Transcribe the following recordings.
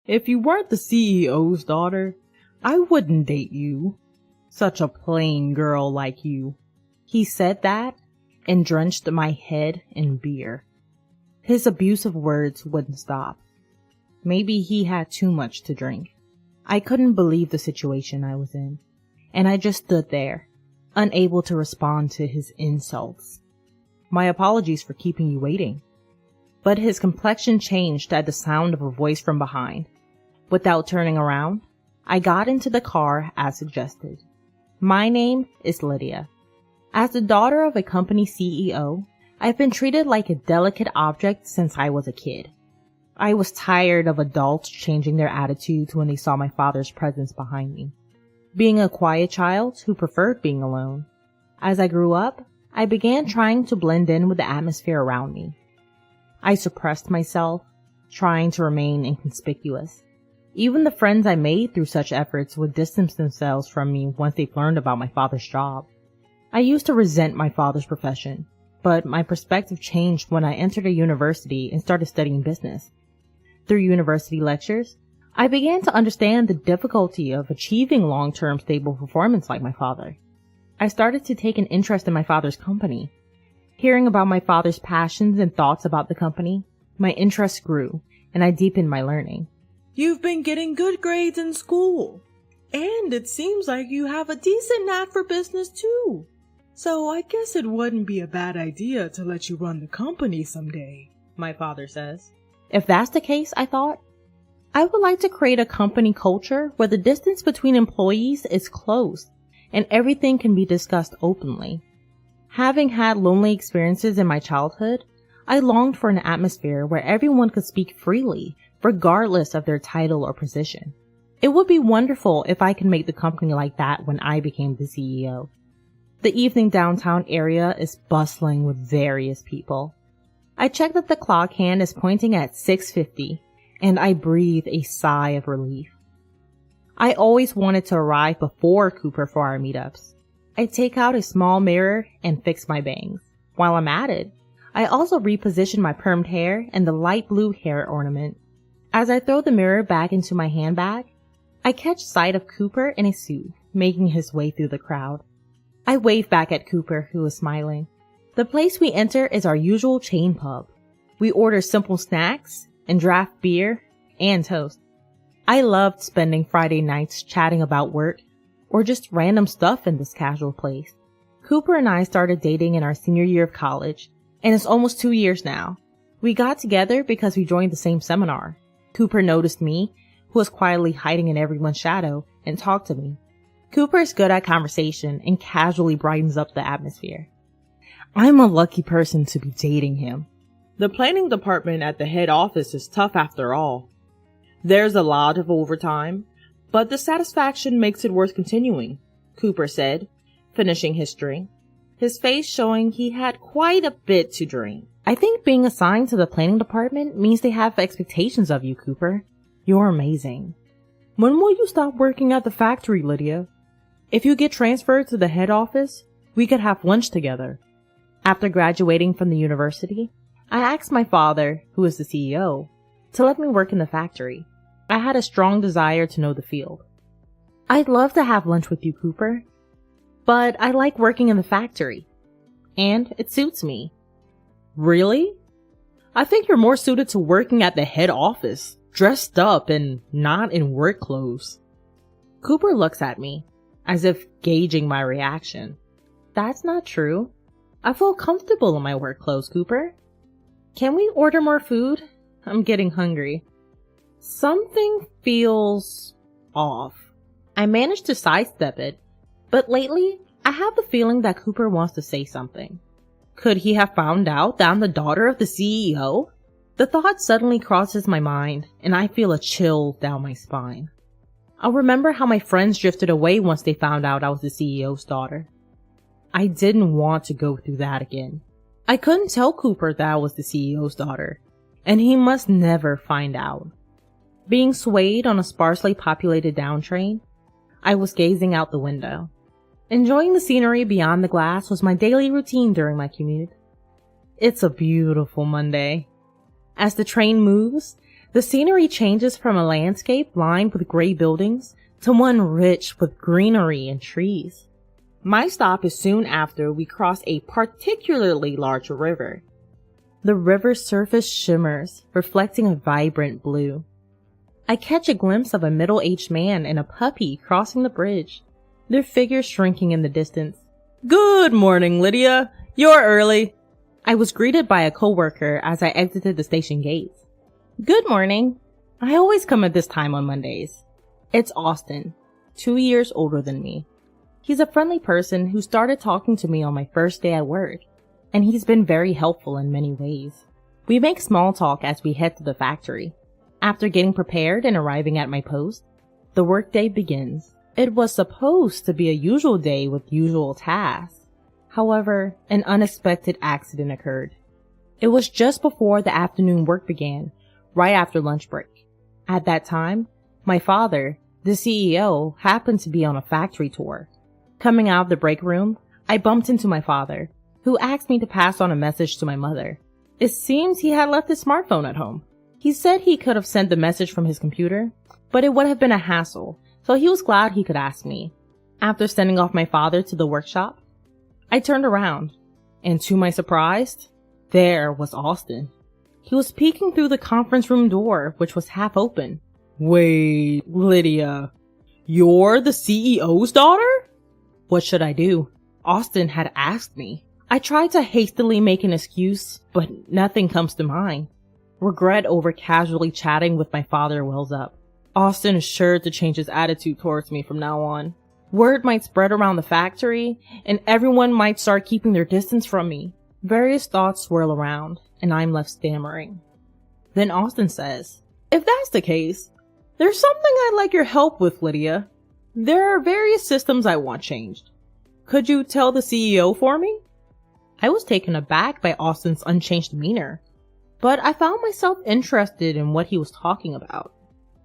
If you weren't the CEO's daughter, I wouldn't date you. Such a plain girl like you. He said that and drenched my head in beer. His abusive words wouldn't stop. Maybe he had too much to drink. I couldn't believe the situation I was in, and I just stood there, unable to respond to his insults. My apologies for keeping you waiting. But his complexion changed at the sound of a voice from behind. Without turning around, I got into the car as suggested. My name is Lydia. As the daughter of a company CEO, I've been treated like a delicate object since I was a kid. I was tired of adults changing their attitudes when they saw my father's presence behind me. Being a quiet child who preferred being alone. As I grew up, I began trying to blend in with the atmosphere around me. I suppressed myself, trying to remain inconspicuous. Even the friends I made through such efforts would distance themselves from me once they learned about my father's job. I used to resent my father's profession, but my perspective changed when I entered a university and started studying business. Through university lectures, I began to understand the difficulty of achieving long-term stable performance like my father. I started to take an interest in my father's company. Hearing about my father's passions and thoughts about the company, my interest grew, and I deepened my learning. You've been getting good grades in school, and it seems like you have a decent knack for business too. So I guess it wouldn't be a bad idea to let you run the company someday, my father says. If that's the case, I thought, I would like to create a company culture where the distance between employees is close and everything can be discussed openly. Having had lonely experiences in my childhood, I longed for an atmosphere where everyone could speak freely, regardless of their title or position. It would be wonderful if I could make the company like that when I became the CEO. The evening downtown area is bustling with various people. I check that the clock hand is pointing at 6:50, and I breathe a sigh of relief. I always wanted to arrive before Cooper for our meetups. I take out a small mirror and fix my bangs. While I'm at it, I also reposition my permed hair and the light blue hair ornament. As I throw the mirror back into my handbag, I catch sight of Cooper in a suit, making his way through the crowd. I wave back at Cooper, who is smiling. The place we enter is our usual chain pub. We order simple snacks and draft beer and toast. I loved spending Friday nights chatting about work or just random stuff in this casual place. Cooper and I started dating in our senior year of college, and it's almost 2 years now. We got together because we joined the same seminar. Cooper noticed me, who was quietly hiding in everyone's shadow, and talked to me. Cooper is good at conversation and casually brightens up the atmosphere. I'm a lucky person to be dating him. The planning department at the head office is tough after all. There's a lot of overtime, but the satisfaction makes it worth continuing, Cooper said, finishing his drink, his face showing he had quite a bit to drink. I think being assigned to the planning department means they have expectations of you, Cooper. You're amazing. When will you stop working at the factory, Lydia? If you get transferred to the head office, we could have lunch together. After graduating from the university, I asked my father, who is the CEO, to let me work in the factory. I had a strong desire to know the field. I'd love to have lunch with you, Cooper, but I like working in the factory, and it suits me. Really? I think you're more suited to working at the head office, dressed up and not in work clothes. Cooper looks at me, as if gauging my reaction. That's not true. I feel comfortable in my work clothes, Cooper. Can we order more food? I'm getting hungry. Something feels off. I managed to sidestep it, but lately, I have the feeling that Cooper wants to say something. Could he have found out that I'm the daughter of the CEO? The thought suddenly crosses my mind, and I feel a chill down my spine. I'll remember how my friends drifted away once they found out I was the CEO's daughter. I didn't want to go through that again. I couldn't tell Cooper that I was the CEO's daughter, and he must never find out. Being swayed on a sparsely populated down train, I was gazing out the window. Enjoying the scenery beyond the glass was my daily routine during my commute. It's a beautiful Monday. As the train moves, The scenery changes from a landscape lined with gray buildings to one rich with greenery and trees. My stop is soon after we cross a particularly large river. The river's surface shimmers, reflecting a vibrant blue. I catch a glimpse of a middle-aged man and a puppy crossing the bridge, their figures shrinking in the distance. Good morning, Lydia. You're early. I was greeted by a coworker as I exited the station gates. Good morning. I always come at this time on Mondays. It's Austin, 2 years older than me. He's a friendly person who started talking to me on my first day at work, and he's been very helpful in many ways. We make small talk as we head to the factory. After getting prepared and arriving at my post, the workday begins. It was supposed to be a usual day with usual tasks. However, an unexpected accident occurred. It was just before the afternoon work began, right after lunch break. At that time, my father, the CEO, happened to be on a factory tour. Coming out of the break room, I bumped into my father, who asked me to pass on a message to my mother. It seems he had left his smartphone at home. He said he could have sent the message from his computer, but it would have been a hassle, so he was glad he could ask me. After sending off my father to the workshop, I turned around, and to my surprise, there was Austin. He was peeking through the conference room door, which was half open. Wait, Lydia, you're the CEO's daughter? What should I do? Austin had asked me. I tried to hastily make an excuse, but nothing comes to mind. Regret over casually chatting with my father wells up. Austin is sure to change his attitude towards me from now on. Word might spread around the factory, and everyone might start keeping their distance from me. Various thoughts swirl around, and I'm left stammering. Then Austin says, "If that's the case, there's something I'd like your help with, Lydia. There are various systems I want changed. Could you tell the CEO for me?" I was taken aback by Austin's unchanged demeanor, but I found myself interested in what he was talking about.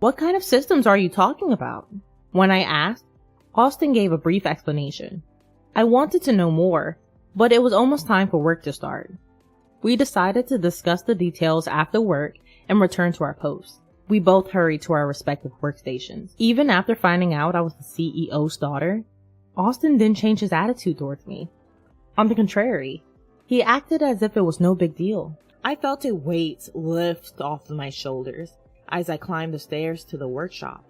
What kind of systems are you talking about? When I asked, Austin gave a brief explanation. I wanted to know more, but it was almost time for work to start. We decided to discuss the details after work and return to our posts. We both hurried to our respective workstations. Even after finding out I was the CEO's daughter, Austin didn't change his attitude towards me. On the contrary, he acted as if it was no big deal. I felt a weight lift off my shoulders as I climbed the stairs to the workshop.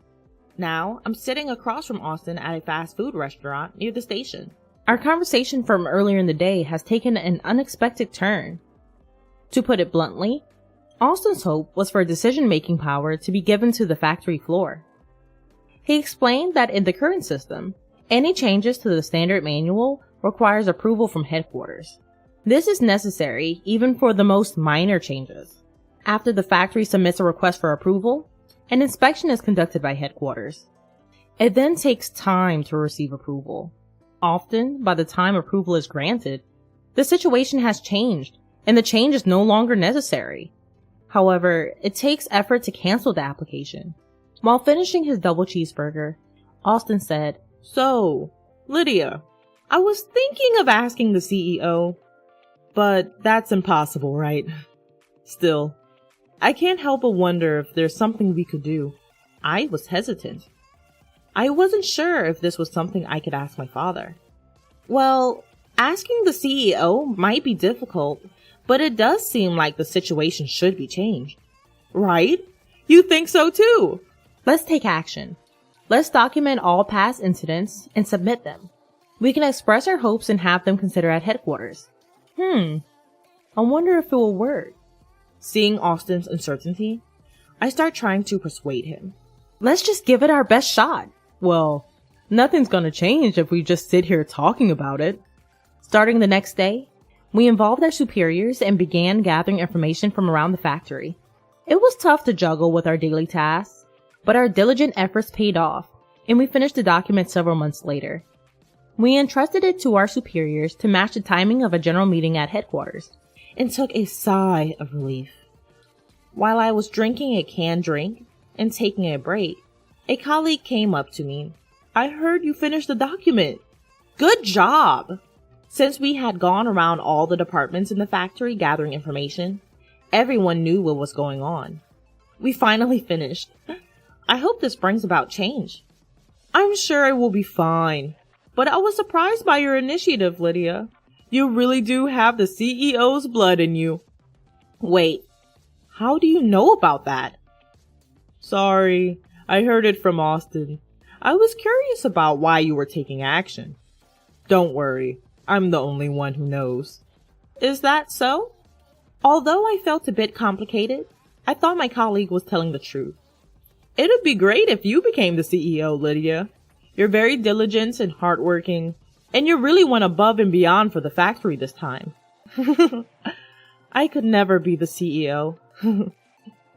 Now, I'm sitting across from Austin at a fast food restaurant near the station. Our conversation from earlier in the day has taken an unexpected turn. To put it bluntly, Austin's hope was for decision-making power to be given to the factory floor. He explained that in the current system, any changes to the standard manual requires approval from headquarters. This is necessary even for the most minor changes. After the factory submits a request for approval, an inspection is conducted by headquarters. It then takes time to receive approval. Often, by the time approval is granted, the situation has changed and the change is no longer necessary. However, it takes effort to cancel the application. While finishing his double cheeseburger, Austin said, "So, Lydia, I was thinking of asking the CEO, but that's impossible, right? Still, I can't help but wonder if there's something we could do." I was hesitant. I wasn't sure if this was something I could ask my father. Well, asking the CEO might be difficult, but it does seem like the situation should be changed. Right? You think so too? Let's take action. Let's document all past incidents and submit them. We can express our hopes and have them considered at headquarters. I wonder if it will work. Seeing Austin's uncertainty, I start trying to persuade him. Let's just give it our best shot. Well, nothing's gonna change if we just sit here talking about it. Starting the next day, we involved our superiors and began gathering information from around the factory. It was tough to juggle with our daily tasks, but our diligent efforts paid off, and we finished the document several months later. We entrusted it to our superiors to match the timing of a general meeting at headquarters, and took a sigh of relief. While I was drinking a canned drink and taking a break, a colleague came up to me. "I heard you finished the document. Good job!" Since we had gone around all the departments in the factory gathering information, everyone knew what was going on. We finally finished. I hope this brings about change. I'm sure it will be fine. But I was surprised by your initiative, Lydia. You really do have the CEO's blood in you. Wait, how do you know about that? Sorry, I heard it from Austin. I was curious about why you were taking action. Don't worry, I'm the only one who knows. Is that so? Although I felt a bit complicated, I thought my colleague was telling the truth. It'd be great if you became the CEO, Lydia. You're very diligent and hardworking, and you really went above and beyond for the factory this time. I could never be the CEO.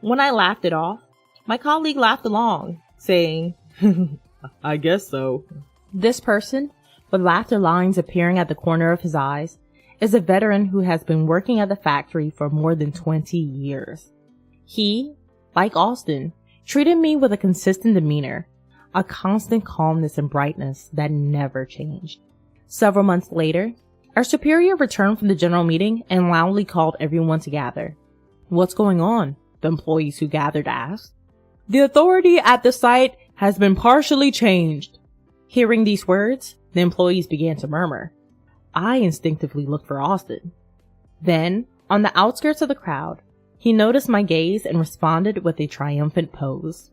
When I laughed it off, my colleague laughed along, saying, I guess so. This person, with laughter lines appearing at the corner of his eyes, is a veteran who has been working at the factory for more than 20 years. He, like Austin, treated me with a consistent demeanor, a constant calmness and brightness that never changed. Several months later, our superior returned from the general meeting and loudly called everyone to gather. What's going on? The employees who gathered asked. The authority at the site has been partially changed. Hearing these words, the employees began to murmur. I instinctively looked for Austin. Then, on the outskirts of the crowd, he noticed my gaze and responded with a triumphant pose.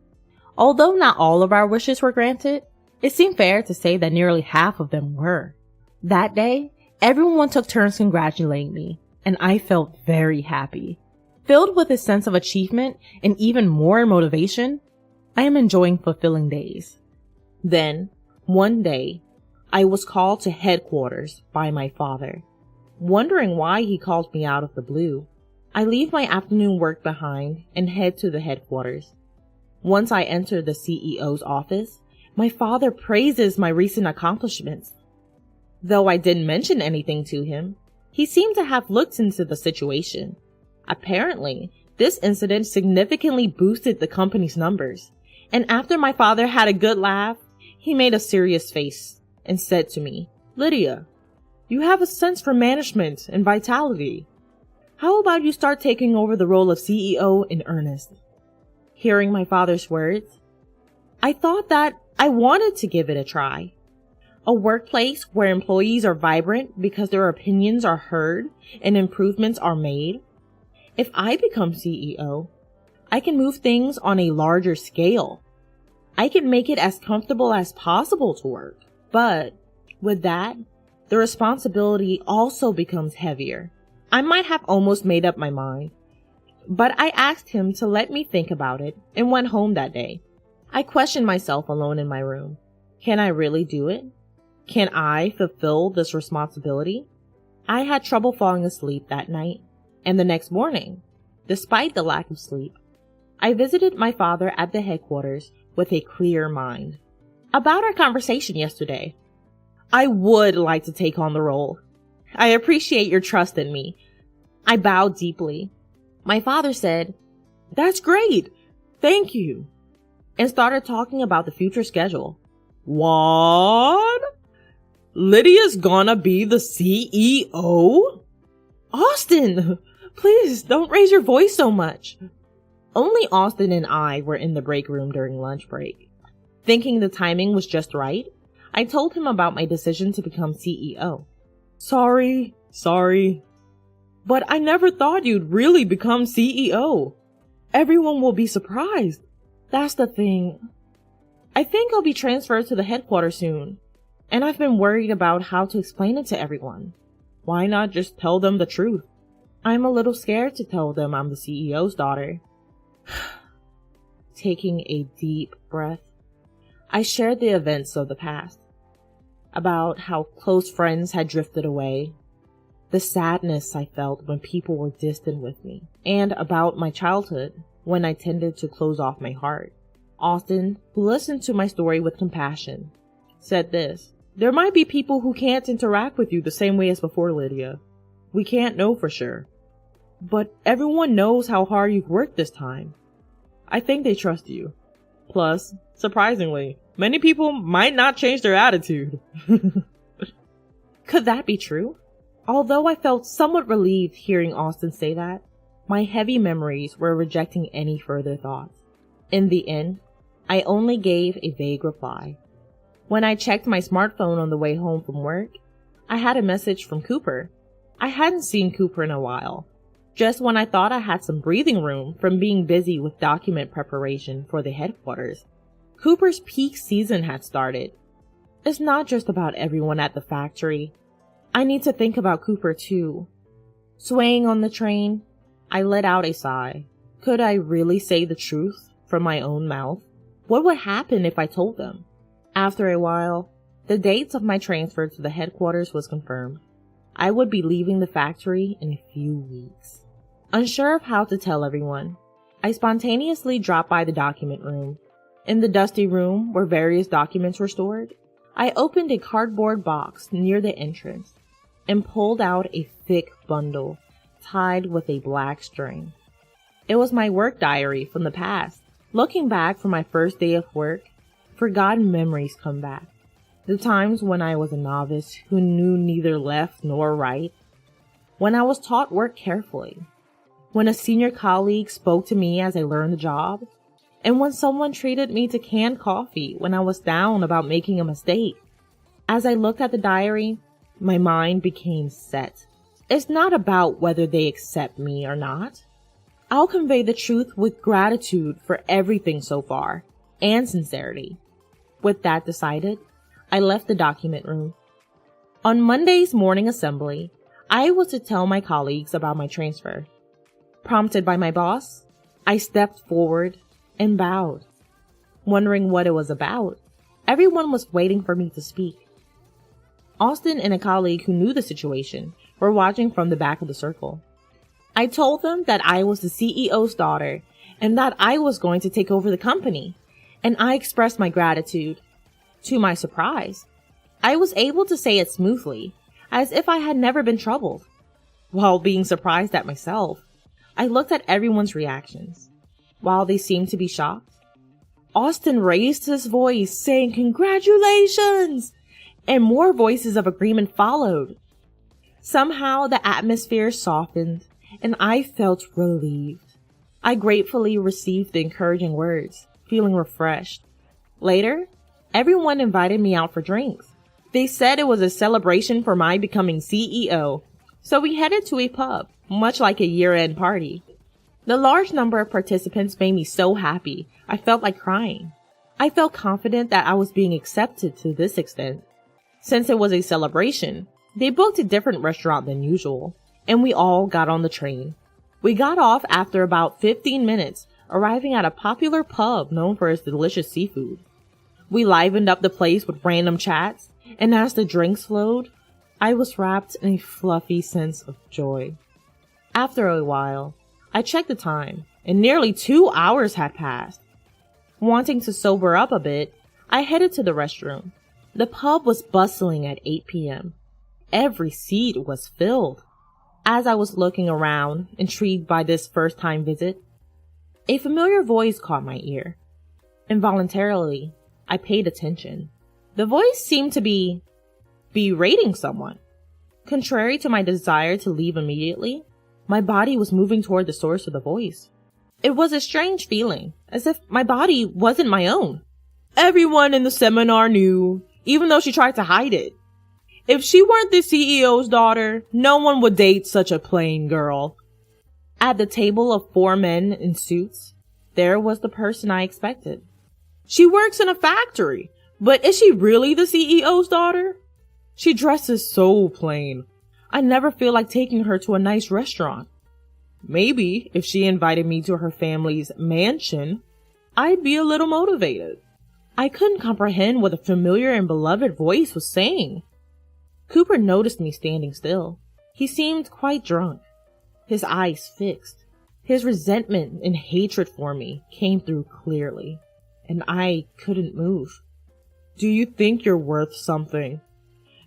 Although not all of our wishes were granted, it seemed fair to say that nearly half of them were. That day, everyone took turns congratulating me, and I felt very happy. Filled with a sense of achievement and even more motivation, I am enjoying fulfilling days. Then, one day, I was called to headquarters by my father. Wondering why he called me out of the blue, I leave my afternoon work behind and head to the headquarters. Once I enter the CEO's office, my father praises my recent accomplishments. Though I didn't mention anything to him, he seemed to have looked into the situation. Apparently, this incident significantly boosted the company's numbers, and after my father had a good laugh, he made a serious face and said to me, Lydia, you have a sense for management and vitality. How about you start taking over the role of CEO in earnest? Hearing my father's words, I thought that I wanted to give it a try. A workplace where employees are vibrant because their opinions are heard and improvements are made. If I become CEO, I can move things on a larger scale. I can make it as comfortable as possible to work. But with that, the responsibility also becomes heavier. I might have almost made up my mind, but I asked him to let me think about it and went home that day. I questioned myself alone in my room. Can I really do it? Can I fulfill this responsibility? I had trouble falling asleep that night, and the next morning, despite the lack of sleep, I visited my father at the headquarters with a clear mind. About our conversation yesterday, I would like to take on the role. I appreciate your trust in me. I bowed deeply. My father said, That's great. Thank you. And started talking about the future schedule. What? Lydia's gonna be the CEO? Austin, please don't raise your voice so much. Only Austin and I were in the break room during lunch break. Thinking the timing was just right, I told him about my decision to become CEO. Sorry. But I never thought you'd really become CEO. Everyone will be surprised. That's the thing. I think I'll be transferred to the headquarters soon, and I've been worried about how to explain it to everyone. Why not just tell them the truth? I'm a little scared to tell them I'm the CEO's daughter. Taking a deep breath, I shared the events of the past. About how close friends had drifted away, the sadness I felt when people were distant with me, and about my childhood when I tended to close off my heart. Austin, who listened to my story with compassion, said this, There might be people who can't interact with you the same way as before, Lydia. We can't know for sure. But everyone knows how hard you've worked this time. I think they trust you. Plus, surprisingly, many people might not change their attitude. Could that be true? Although I felt somewhat relieved hearing Austin say that, My heavy memories were rejecting any further thoughts. In the end, I only gave a vague reply. When I checked my smartphone on the way home from work, I had a message from Cooper. I hadn't seen Cooper in a while. Just when I thought I had some breathing room from being busy with document preparation for the headquarters, Cooper's peak season had started. It's not just about everyone at the factory. I need to think about Cooper too. Swaying on the train, I let out a sigh. Could I really say the truth from my own mouth? What would happen if I told them? After a while, the dates of my transfer to the headquarters was confirmed. I would be leaving the factory in a few weeks. Unsure of how to tell everyone, I spontaneously dropped by the document room. In the dusty room where various documents were stored, I opened a cardboard box near the entrance and pulled out a thick bundle tied with a black string. It was my work diary from the past. Looking back from my first day of work, forgotten memories come back. The times when I was a novice who knew neither left nor right. When I was taught work carefully. When a senior colleague spoke to me as I learned the job. And when someone treated me to canned coffee when I was down about making a mistake. As I looked at the diary, my mind became set. It's not about whether they accept me or not. I'll convey the truth with gratitude for everything so far, and sincerity. With that decided, I left the document room. On Monday's morning assembly, I was to tell my colleagues about my transfer. Prompted by my boss, I stepped forward and bowed. Wondering what it was about, everyone was waiting for me to speak. Austin and a colleague who knew the situation were watching from the back of the circle. I told them that I was the CEO's daughter and that I was going to take over the company, and I expressed my gratitude. To my surprise, I was able to say it smoothly, as if I had never been troubled. While being surprised at myself, I looked at everyone's reactions. While they seemed to be shocked, Austin raised his voice saying congratulations, and more voices of agreement followed. Somehow the atmosphere softened, and I felt relieved. I gratefully received the encouraging words, feeling refreshed. Later, everyone invited me out for drinks. They said it was a celebration for my becoming CEO, so we headed to a pub, much like a year-end party. The large number of participants made me so happy, I felt like crying. I felt confident that I was being accepted to this extent. Since it was a celebration, they booked a different restaurant than usual, and we all got on the train. We got off after about 15 minutes, arriving at a popular pub known for its delicious seafood. We livened up the place with random chats, and as the drinks flowed, I was wrapped in a fluffy sense of joy. After a while, I checked the time, and nearly 2 hours had passed. Wanting to sober up a bit, I headed to the restroom. The pub was bustling at 8 p.m. Every seat was filled. As I was looking around, intrigued by this first-time visit, a familiar voice caught my ear. Involuntarily, I paid attention. The voice seemed to be berating someone. Contrary to my desire to leave immediately, my body was moving toward the source of the voice. It was a strange feeling, as if my body wasn't my own. Everyone in the seminar knew, even though she tried to hide it. If she weren't the CEO's daughter, no one would date such a plain girl. At the table of 4 men in suits, there was the person I expected. She works in a factory, but is she really the CEO's daughter? She dresses so plain. I never feel like taking her to a nice restaurant. Maybe if she invited me to her family's mansion, I'd be a little motivated. I couldn't comprehend what the familiar and beloved voice was saying. Cooper noticed me standing still. He seemed quite drunk, his eyes fixed. His resentment and hatred for me came through clearly, and I couldn't move. Do you think you're worth something?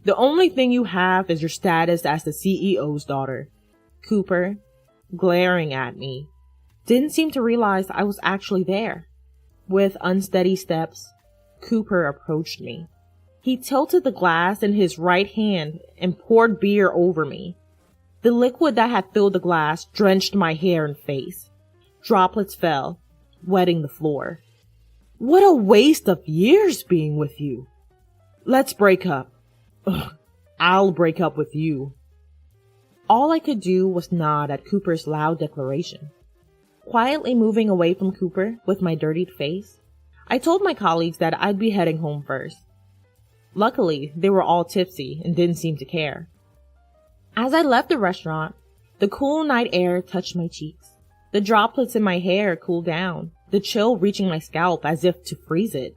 The only thing you have is your status as the CEO's daughter. Cooper, glaring at me, didn't seem to realize I was actually there. With unsteady steps, Cooper approached me. He tilted the glass in his right hand and poured beer over me. The liquid that had filled the glass drenched my hair and face. Droplets fell, wetting the floor. What a waste of years being with you. Let's break up. Ugh, I'll break up with you. All I could do was nod at Cooper's loud declaration. Quietly moving away from Cooper with my dirtied face, I told my colleagues that I'd be heading home first. Luckily, they were all tipsy and didn't seem to care. As I left the restaurant, the cool night air touched my cheeks. The droplets in my hair cooled down, the chill reaching my scalp as if to freeze it.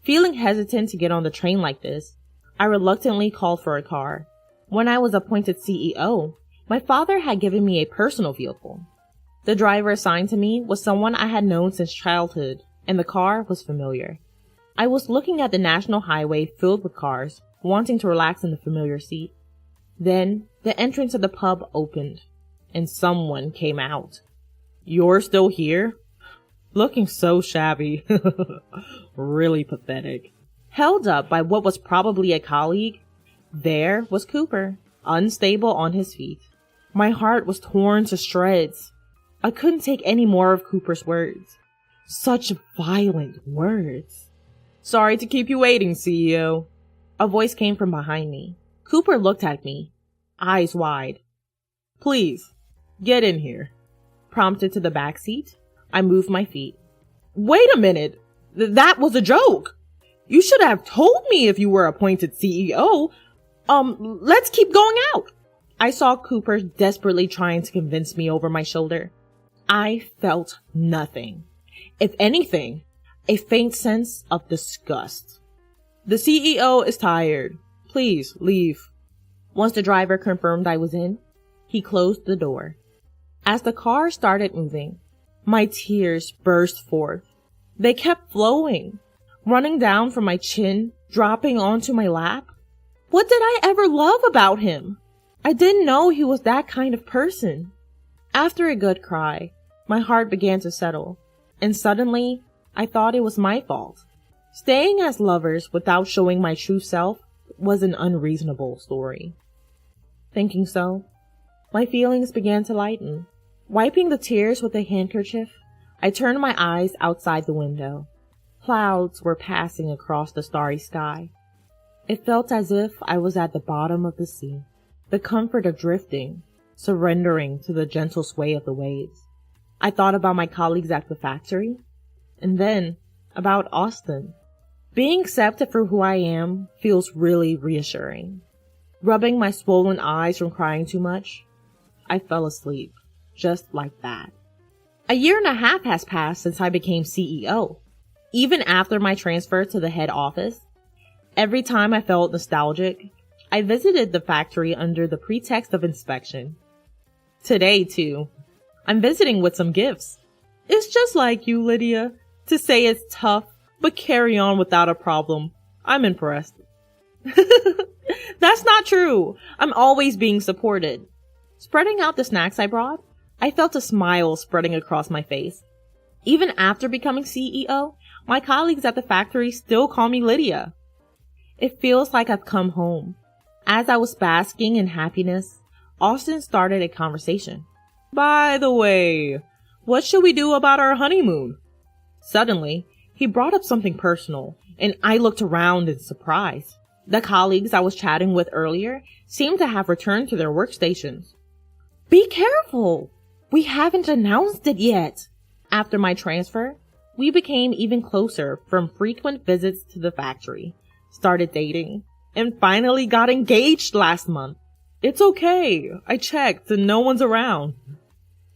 Feeling hesitant to get on the train like this, I reluctantly called for a car. When I was appointed CEO, my father had given me a personal vehicle. The driver assigned to me was someone I had known since childhood, and the car was familiar. I was looking at the national highway filled with cars, wanting to relax in the familiar seat. Then, the entrance of the pub opened, and someone came out. You're still here? Looking so shabby. Really pathetic. Held up by what was probably a colleague, there was Cooper, unstable on his feet. My heart was torn to shreds. I couldn't take any more of Cooper's words. Such violent words. Sorry to keep you waiting, CEO. A voice came from behind me. Cooper looked at me, eyes wide. Please, get in here. Prompted to the back seat, I moved my feet. Wait a minute. That was a joke. You should have told me if you were appointed CEO. Let's keep going out. I saw Cooper desperately trying to convince me over my shoulder. I felt nothing. If anything, a faint sense of disgust. The CEO is tired. Please leave. Once the driver confirmed I was in, he closed the door. As the car started moving, my tears burst forth. They kept flowing, running down from my chin, dropping onto my lap. What did I ever love about him? I didn't know he was that kind of person. After a good cry, my heart began to settle, and suddenly, I thought it was my fault. Staying as lovers without showing my true self was an unreasonable story. Thinking so, my feelings began to lighten. Wiping the tears with a handkerchief, I turned my eyes outside the window. Clouds were passing across the starry sky. It felt as if I was at the bottom of the sea, the comfort of drifting, surrendering to the gentle sway of the waves. I thought about my colleagues at the factory, and then about Austin. Being accepted for who I am feels really reassuring. Rubbing my swollen eyes from crying too much, I fell asleep, just like that. 1.5 years has passed since I became CEO. Even after my transfer to the head office, every time I felt nostalgic, I visited the factory under the pretext of inspection. Today, too, I'm visiting with some gifts. It's just like you, Lydia, to say it's tough, but carry on without a problem. I'm impressed. That's not true. I'm always being supported. Spreading out the snacks I brought, I felt a smile spreading across my face. Even after becoming CEO, my colleagues at the factory still call me Lydia. It feels like I've come home. As I was basking in happiness, Austin started a conversation. By the way, what should we do about our honeymoon? Suddenly, he brought up something personal, and I looked around in surprise. The colleagues I was chatting with earlier seemed to have returned to their workstations. Be careful! We haven't announced it yet. After my transfer, we became even closer from frequent visits to the factory, started dating, and finally got engaged last month. It's okay. I checked and no one's around.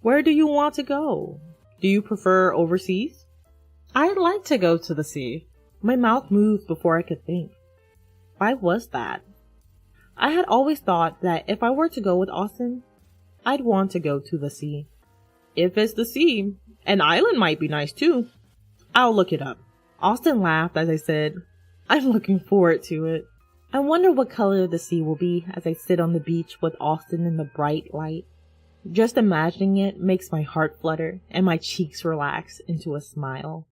Where do you want to go? Do you prefer overseas? I'd like to go to the sea. My mouth moved before I could think. Why was that? I had always thought that if I were to go with Austin, I'd want to go to the sea. If it's the sea, an island might be nice too. I'll look it up. Austin laughed as I said, I'm looking forward to it. I wonder what color the sea will be as I sit on the beach with Austin in the bright light. Just imagining it makes my heart flutter and my cheeks relax into a smile.